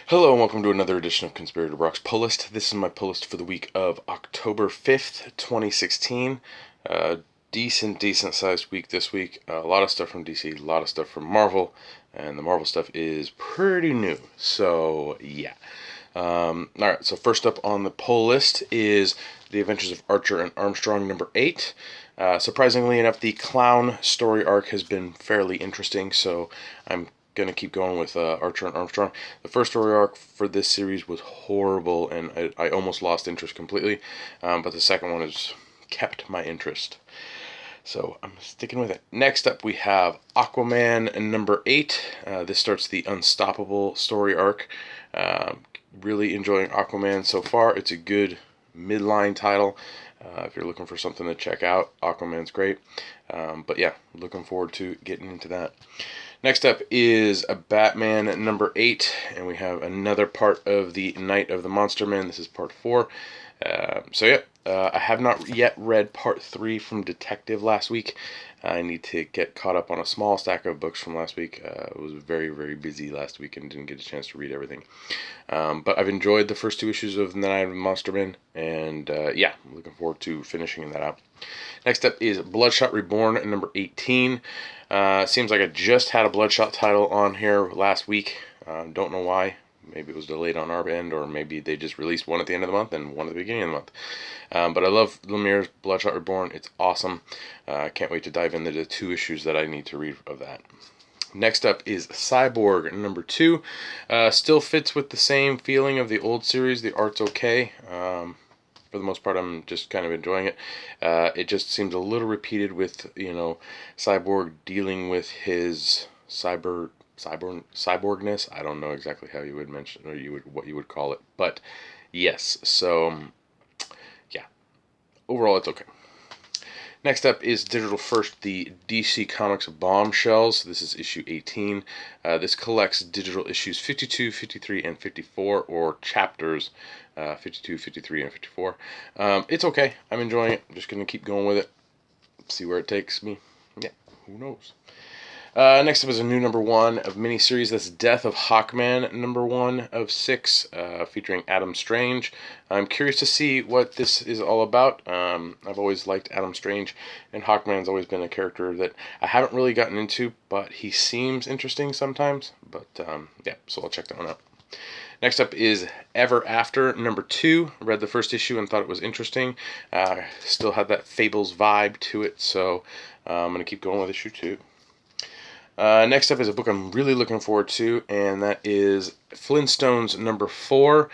Hello and welcome to another edition of Conspirator Brock's Pull List. This is my pull list for the week of October 5th, 2016. Decent sized week this week. A lot of stuff from DC, a lot of stuff from Marvel, and the Marvel stuff is pretty new. So, yeah. Alright, so first up on the pull list is The Adventures of Archer and Armstrong number 8. Surprisingly enough, the clown story arc has been fairly interesting, so I'm going to keep going with Archer and Armstrong. The first story arc for this series was horrible, and I almost lost interest completely, but the second one has kept my interest. So I'm sticking with it. Next up we have Aquaman number 8. This starts the Unstoppable story arc. Really enjoying Aquaman so far. It's a good midline title. If you're looking for something to check out, Aquaman's great. But yeah, looking forward to getting into that. Next up is a Batman number 8, and we have another part of the Night of the Monster Man. This is part 4. I have not yet read part 3 from Detective last week. I need to get caught up on a small stack of books from last week. I was very busy last week and didn't get a chance to read everything. But I've enjoyed the first 2 issues of The Night of the Monster Man, and I'm looking forward to finishing that out. Next up is Bloodshot Reborn number 18. Seems like I just had a Bloodshot title on here last week. Don't know why. Maybe it was delayed on our end, or maybe they just released one at the end of the month and one at the beginning of the month. But I love Lemire's Bloodshot Reborn. It's awesome. Can't wait to dive into the 2 issues that I need to read of that. Next up is Cyborg number 2. Still fits with the same feeling of the old series. The art's okay. For the most part, I'm just kind of enjoying it. It just seems a little repeated with, Cyborg dealing with his cyborgness. I don't know exactly how you would mention, or what you would call it, but yes. So yeah, overall it's okay. Next up is Digital First, the DC Comics Bombshells. This is issue 18. This collects digital issues 52, 53, and 54, or chapters 52, 53, and 54. It's okay. I'm enjoying it. I'm just going to keep going with it. See where it takes me. Yeah, who knows? Next up is a new number 1 of miniseries. That's Death of Hawkman, number 1 of 6, featuring Adam Strange. I'm curious to see what this is all about. I've always liked Adam Strange, and Hawkman's always been a character that I haven't really gotten into, but he seems interesting sometimes. But so I'll check that one out. Next up is Ever After, number 2. I read the first issue and thought it was interesting. Still had that Fables vibe to it, so I'm going to keep going with issue 2. Next up is a book I'm really looking forward to, and that is Flintstones number 4.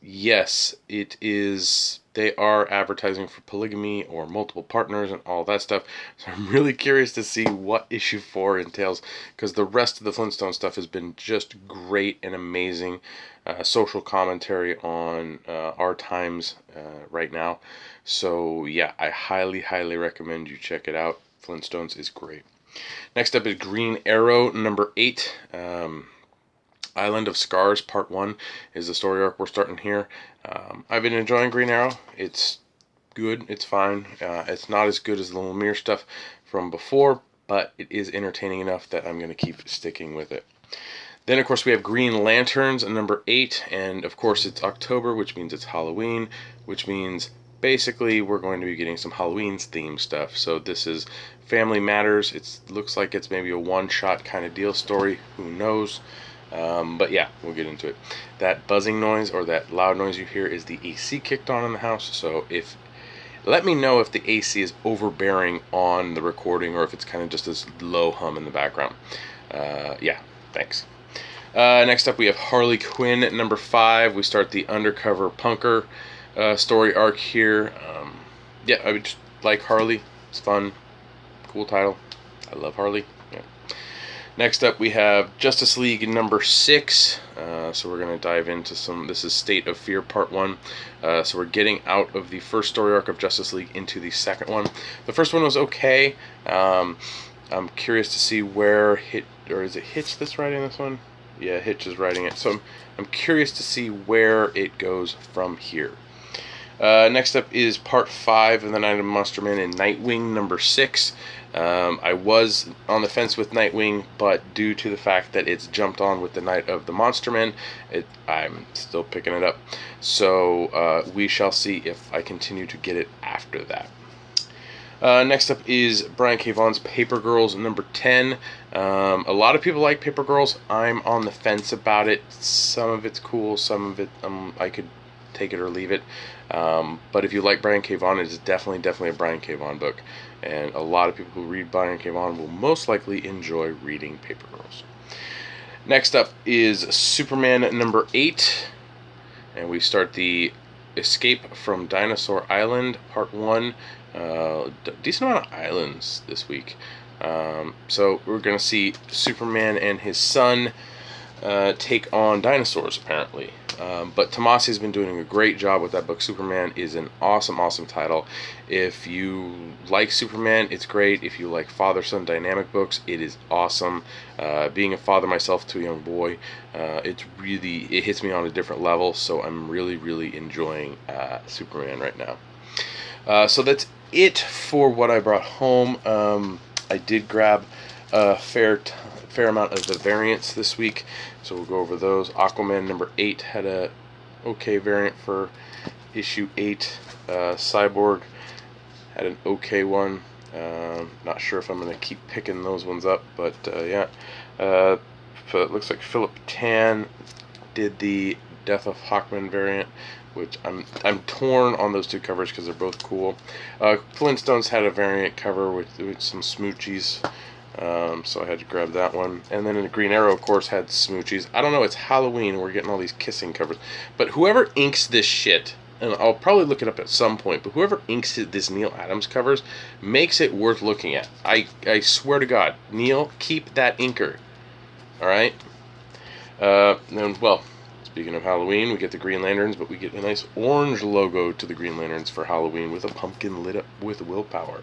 Yes, it is. They are advertising for polygamy or multiple partners and all that stuff. So I'm really curious to see what issue 4 entails, because the rest of the Flintstone stuff has been just great and amazing. Social commentary on our times right now. So yeah, I highly recommend you check it out. Flintstones is great. Next up is Green Arrow number 8. Island of Scars part 1 is the story arc we're starting here. I've been enjoying Green Arrow. It's good. It's fine. It's not as good as the Lemire stuff from before, but it is entertaining enough that I'm going to keep sticking with it. Then, of course, we have Green Lanterns number 8, and of course it's October, which means it's Halloween, which means basically we're going to be getting some Halloween themed stuff. So this is Family Matters. It looks like it's maybe a one-shot kind of deal story. Who knows? But yeah, we'll get into it. That buzzing noise, or that loud noise you hear, is the AC kicked on in the house. So let me know if the AC is overbearing on the recording, or if it's kind of just this low hum in the background. Thanks. Next up we have Harley Quinn number 5. We start the Undercover Punker story arc here. I would just like Harley. It's fun. Cool title. I love Harley. Yeah. Next up we have Justice League number 6. So we're going to dive into this is State of Fear part 1. So we're getting out of the first story arc of Justice League into the second one. The first one was okay. I'm curious to see where is it Hitch that's writing this one? Yeah, Hitch is writing it. So I'm curious to see where it goes from here. Next up is part 5 of the Night of Monster Man and Nightwing number 6. I was on the fence with Nightwing, but due to the fact that it's jumped on with the Night of the Monster Man, I'm still picking it up. So we shall see if I continue to get it after that. Next up is Brian K. Vaughan's Paper Girls number 10. A lot of people like Paper Girls. I'm on the fence about it. Some of it's cool, some of it I could take it or leave it. But if you like Brian K. Vaughan, it is definitely a Brian K. Vaughan book. And a lot of people who read Brian K. Vaughan will most likely enjoy reading Paper Girls. Next up is Superman number 8. And we start the Escape from Dinosaur Island, part 1. Decent amount of islands this week. So we're going to see Superman and his son take on dinosaurs, apparently. But Tomasi has been doing a great job with that book. Superman is an awesome title. If you like Superman, it's great. If you like father-son dynamic books, it is awesome. Being a father myself to a young boy, it hits me on a different level. So I'm really enjoying Superman right now. So that's it for what I brought home. I did grab a fair amount of the variants this week, so we'll go over those. Aquaman number 8 had a okay variant for issue 8. Cyborg had an okay one. Not sure if I'm going to keep picking those ones up, but yeah. It looks like Philip Tan did the Death of Hawkman variant, which I'm torn on those two covers because they're both cool. Flintstones had a variant cover with some smoochies. So I had to grab that one. And then the Green Arrow, of course, had smoochies. I don't know, it's Halloween, we're getting all these kissing covers. But whoever inks this shit, and I'll probably look it up at some point, but whoever inks this Neil Adams covers makes it worth looking at. I swear to God, Neil, keep that inker. Alright? Well, speaking of Halloween, we get the Green Lanterns, but we get a nice orange logo to the Green Lanterns for Halloween with a pumpkin lit up with willpower.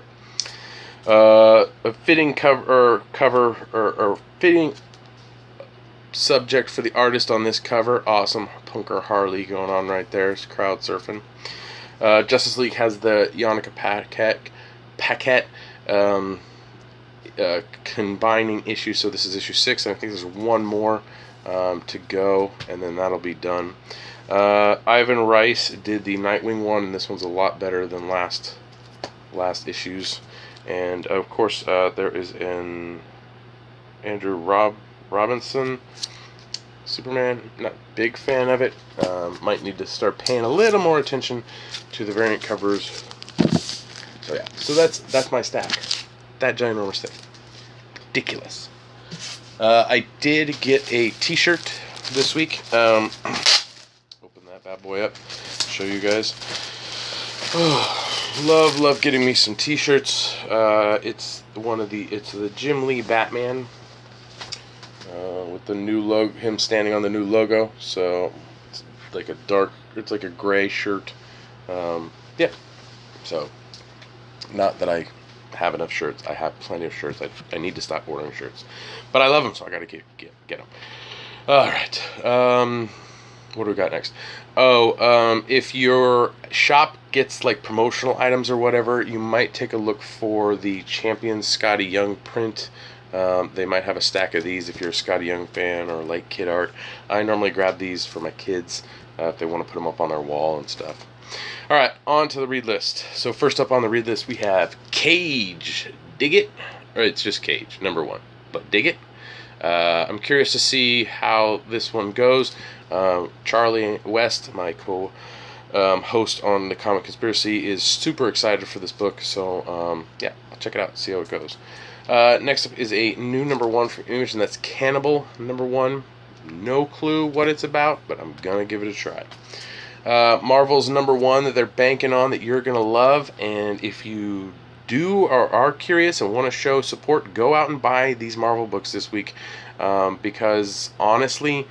A fitting fitting subject for the artist on this cover. Awesome punker Harley going on right there. It's crowd surfing. Justice League has the Yannicka Paquette combining issue. So this is issue 6, and I think there's one more to go, and then that'll be done. Ivan Rice did the Nightwing one, and this one's a lot better than last issues. And of course, there is an Andrew Robinson Superman. Not a big fan of it. Might need to start paying a little more attention to the variant covers. So yeah, so that's my stack. That ginormous thing, ridiculous. I did get a T-shirt this week. Open that bad boy up, show you guys. Love getting me some T-shirts. It's the Jim Lee Batman with the new logo, him standing on the new logo. So it's like a gray shirt. Yeah. So not that I have enough shirts. I have plenty of shirts. I need to stop ordering shirts, but I love them, so I gotta get them. All right. What do we got next? If your shop gets like promotional items or whatever, you might take a look for the Champion Scotty Young print. They might have a stack of these if you're a Scotty Young fan or like kid art. I normally grab these for my kids if they want to put them up on their wall and stuff. All right, on to the read list. So first up on the read list, we have Cage. Dig it? Or it's just Cage, number 1. But dig it? I'm curious to see how this one goes. Charlie West, my co-host on the Comic Conspiracy, is super excited for this book. So, yeah, I'll check it out, see how it goes. Next up is a new number 1 from Image, and that's Cannibal, number 1. No clue what it's about, but I'm going to give it a try. Marvel's number 1 that they're banking on that you're going to love, and if you do or are curious and want to show support, go out and buy these Marvel books this week, because honestly,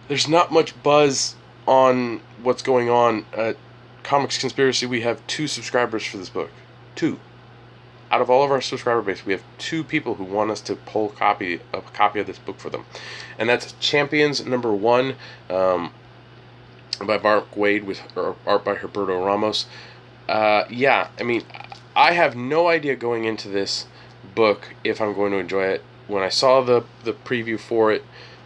there's not much buzz on what's going on. Comics Conspiracy, we have 2 subscribers for this book. 2. Out of all of our subscriber base, we have 2 people who want us to pull a copy of this book for them, and that's Champions number 1. by Mark Waid with art by Herberto Ramos. Yeah, I mean, I have no idea going into this book if I'm going to enjoy it. When I saw the preview for it,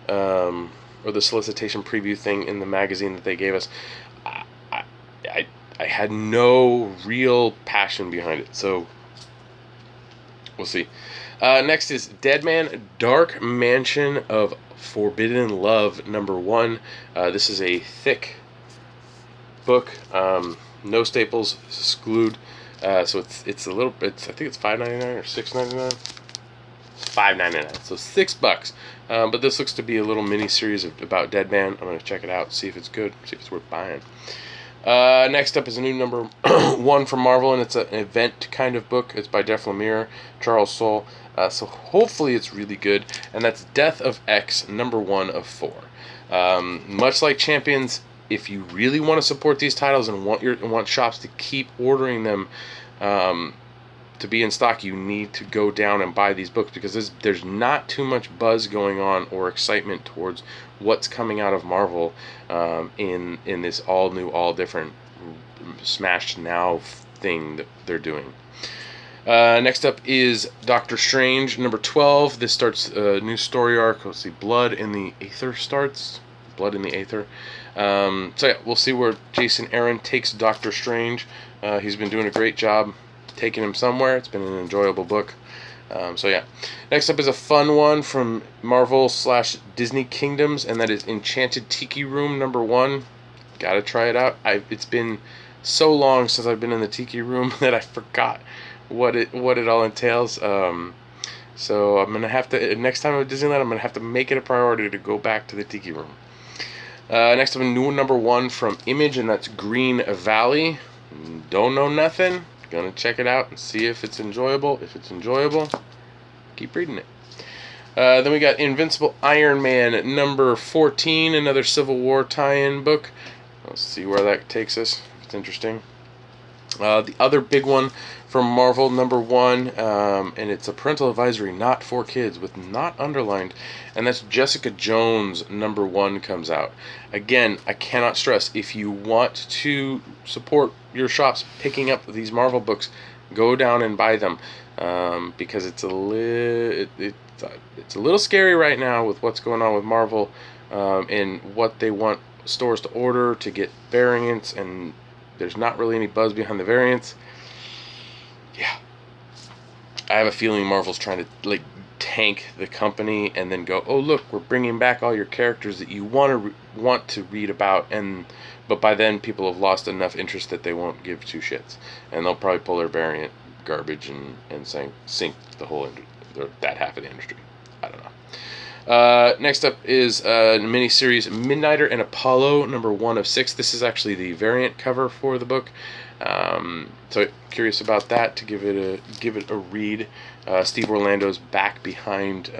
or the solicitation preview thing in the magazine that they gave us, I, I, I had no real passion behind it. So we'll see. Next is Deadman Dark Mansion of Forbidden Love #1. This is a thick book. No staples, it's glued. So it's a little bit. I think it's $5.99 or $6.99. $5.99. So $6. But this looks to be a little mini series about Deadman. I'm gonna check it out, see if it's good, see if it's worth buying. Next up is a new #1 from Marvel, and it's an event kind of book. It's by Jeff Lemire, Charles Soule. So hopefully it's really good. And that's Death of X #1 of 4. Much like Champions, if you really want to support these titles and want shops to keep ordering them to be in stock, you need to go down and buy these books, because there's not too much buzz going on or excitement towards what's coming out of Marvel in this all new, all different Smash Now thing that they're doing. Next up is Doctor Strange #12. This starts a new story arc. Let's see, Blood in the Aether starts. Blood in the Aether. So yeah, we'll see where Jason Aaron takes Doctor Strange. He's been doing a great job taking him somewhere. It's been an enjoyable book. So yeah. Next up is a fun one from Marvel/Disney Kingdoms, and that is Enchanted Tiki Room #1. Gotta try it out. It's been so long since I've been in the Tiki Room that I forgot what it all entails. So I'm gonna have to, next time I'm at Disneyland, I'm gonna have to make it a priority to go back to the Tiki Room. Next up, a new #1 from Image, and that's Green Valley. Don't know nothing. Gonna check it out and see if it's enjoyable. If it's enjoyable, keep reading it. Then we got Invincible Iron Man #14, another Civil War tie-in book. Let's see where that takes us. It's interesting. The other big one from Marvel #1, and it's a parental advisory, not for kids, with not underlined, and that's Jessica Jones #1 comes out. Again, I cannot stress, if you want to support your shops picking up these Marvel books, go down and buy them, because it's a little scary right now with what's going on with Marvel, and what they want stores to order to get variants, and there's not really any buzz behind the variants. Yeah, I have a feeling Marvel's trying to tank the company and then go, oh look, we're bringing back all your characters that you want to read about, but by then people have lost enough interest that they won't give two shits, and they'll probably pull their variant garbage and sink the whole that half of the industry. I don't know. Next up is a miniseries, Midnighter and Apollo #1 of 6. This is actually the variant cover for the book. So curious about that, to give it a read. Steve Orlando's back behind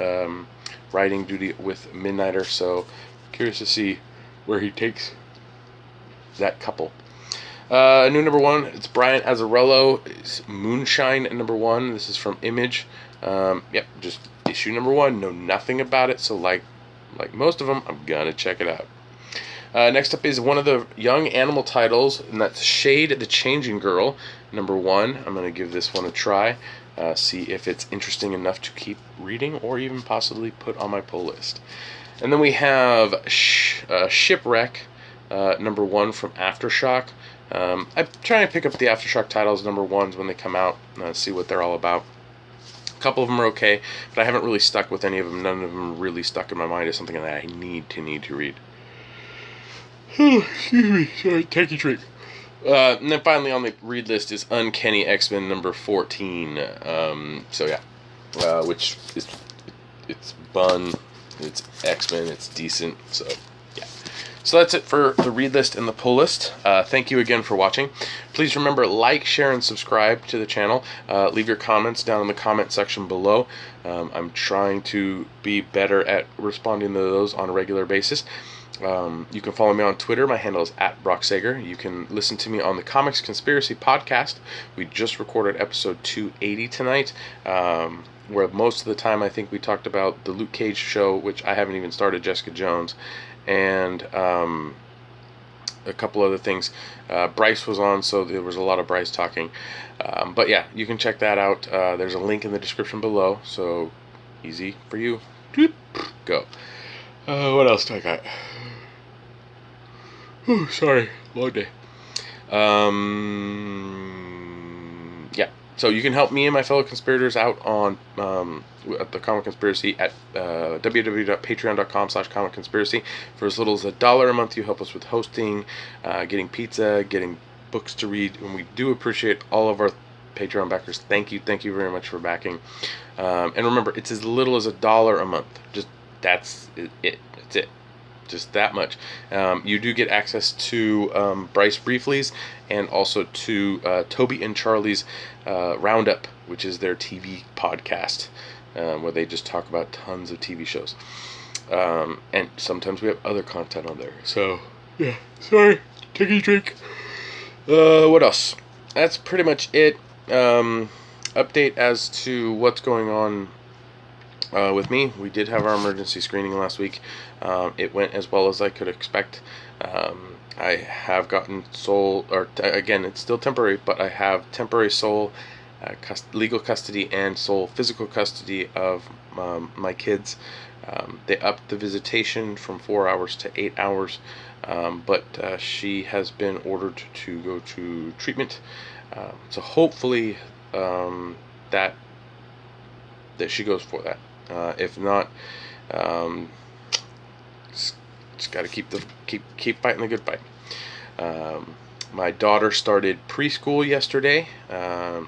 writing duty with Midnighter, so curious to see where he takes that couple. New #1, it's Brian Azzarello. It's Moonshine #1. This is from Image. Yep, just issue #1. Know nothing about it, so like most of them, I'm gonna check it out. Next up is one of the Young Animal titles, and that's Shade the Changing Girl #1. I'm gonna give this one a try, see if it's interesting enough to keep reading, or even possibly put on my pull list. And then we have Shipwreck #1 from Aftershock. I try to pick up the Aftershock titles #1s when they come out, see what they're all about. A couple of them are okay, but I haven't really stuck with any of them. None of them really stuck in my mind as something that I need to read. Excuse me, sorry, take a drink. And then finally on the read list is Uncanny X-Men #14. So yeah, which is, it's fun, it's X-Men, it's decent, so yeah. So that's it for the read list and the pull list. Thank you again for watching. Please remember, like, share, and subscribe to the channel. Leave your comments down in the comment section below. I'm trying to be better at responding to those on a regular basis. You can follow me on Twitter. My handle is @BrockSager. You can listen to me on the Comics Conspiracy podcast. We just recorded episode 280 tonight, where most of the time I think we talked about the Luke Cage show, which I haven't even started, Jessica Jones, and a couple other things. Bryce was on, so there was a lot of Bryce talking. But yeah, you can check that out. There's a link in the description below, so easy for you. Go. What else do I got? Oh, sorry, long day. Yeah. So you can help me and my fellow conspirators out on at the Comic Conspiracy at www.patreon.com/comicconspiracy. For as little as $1 a month, you help us with hosting, getting pizza, getting books to read, and we do appreciate all of our Patreon backers. Thank you very much for backing. And remember, it's as little as $1 a month. Just that's it. That's it. Just that much. You do get access to Bryce Briefly's and also to Toby and Charlie's Roundup, which is their TV podcast, where they just talk about tons of TV shows. And sometimes we have other content on there. So, yeah, sorry. Take a drink. What else? That's pretty much it. Update as to what's going on with me. We did have our emergency screening last week. It went as well as I could expect. I have gotten sole, or again, it's still temporary, but I have temporary sole legal custody and sole physical custody of my kids. They upped the visitation from 4 hours to 8 hours, but she has been ordered to go to treatment. So hopefully that she goes for that. If not, just got to keep fighting the good fight. My daughter started preschool yesterday.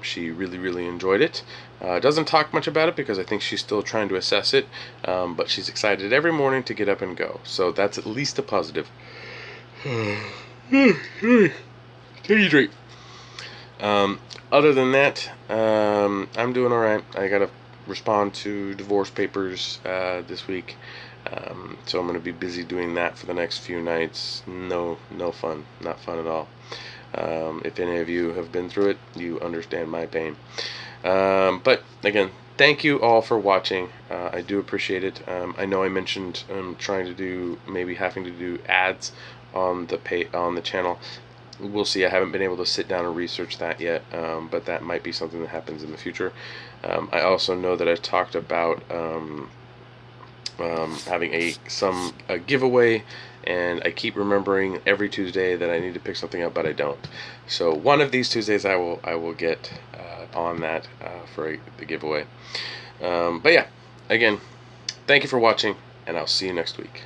She really enjoyed it. Doesn't talk much about it because I think she's still trying to assess it, but she's excited every morning to get up and go. So that's at least a positive. Take a drink. Other than that, I'm doing alright. I gotta respond to divorce papers this week, so I'm going to be busy doing that for the next few nights. No fun, not fun at all. If any of you have been through it, you understand my pain. But again, thank you all for watching. I do appreciate it. I know I mentioned trying to do, maybe having to do ads on the channel. We'll see. I haven't been able to sit down and research that yet, but that might be something that happens in the future. I also know that I've talked about having a giveaway, and I keep remembering every Tuesday that I need to pick something up, but I don't. So one of these Tuesdays I will get on that for the giveaway. But yeah, again, thank you for watching, and I'll see you next week.